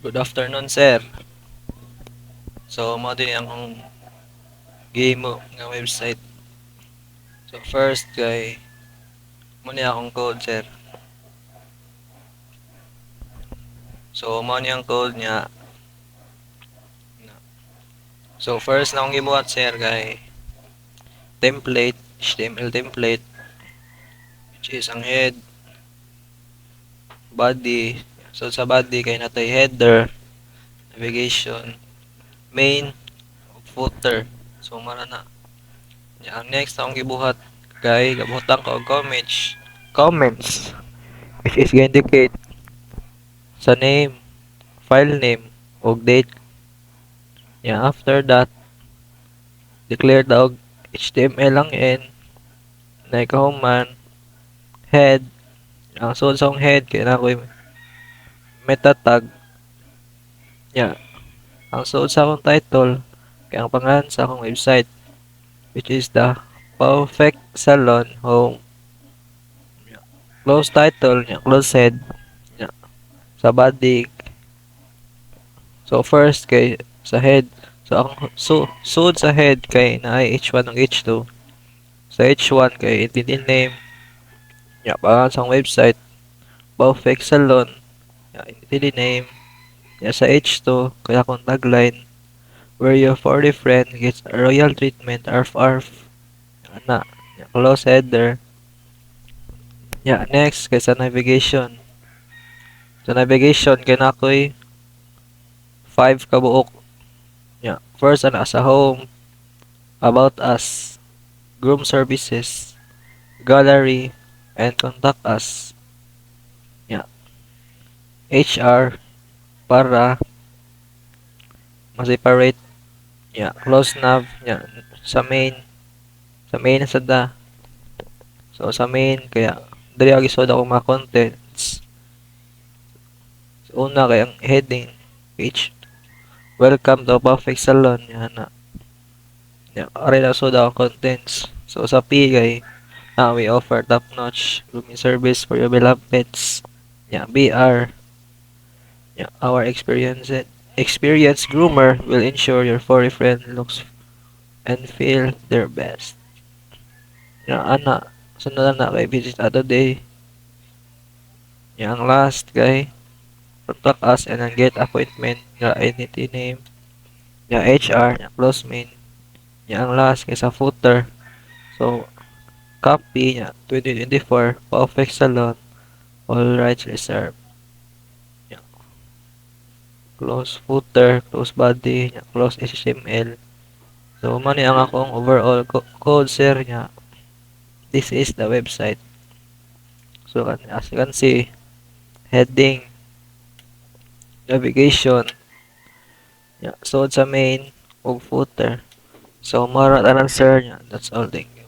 Good afternoon, sir. So, mo din akong game mo nga website. So, first kay mo ni akong code, sir. So, mo ni ang code niya. So, first na akong gibuhat, sir, kay template, HTML template, which is ang head, body. So, sa body kay natay header, navigation, main, footer. So, mara na. Ang next na akong gibuhat kay gabutan ko og comments, which is indicate sa name, file name, og date. After that, declare daw HTML lang in, na ikahuman, head, ang suod sa akong head, kaya na ako'y meta tag, ya, ang suod sa akong title, kaya ang pangalan sa akong website, which is the Perfect Salon Home. Close title, close head, ya, sa body. So, first, kay, sa head, so, suod sa head, kay na ay H1 ng H2, sa H1, kay entity name, pangalan sa akong website, Perfect Salon, entity name, sa H2, kaya kung tagline, where your furry friend gets a royal treatment, arf arf, na, close header, next, kay sa navigation, kay na ako'y 5 kabuok, first, sa home, about us, groom services, gallery, and contact us, HR, para, ma-separate, close nav, sa main sa da, so sa main, kaya, dali agisod ako mga contents. So, una kay ang heading page. Welcome to Perfect Salon. Yan na. Aray na so daw ang contents. So sa P kay we offer top-notch grooming service for your beloved pets. BR. Our experienced groomer will ensure your furry friend looks and feel their best. Ana. Sunod na kay visit other day. Ang last kay contact us and then get appointment nga entity name, HR, close main, ang last kay sa footer. So copy 2024 Perfect Salon, all rights reserved. Nya, close footer, close body, close HTML. So mani ang akong overall code, sir, this is the website. So as you can see, heading, navigation, so sa main ug footer. So mara tanan, sir, that's all. Thank you.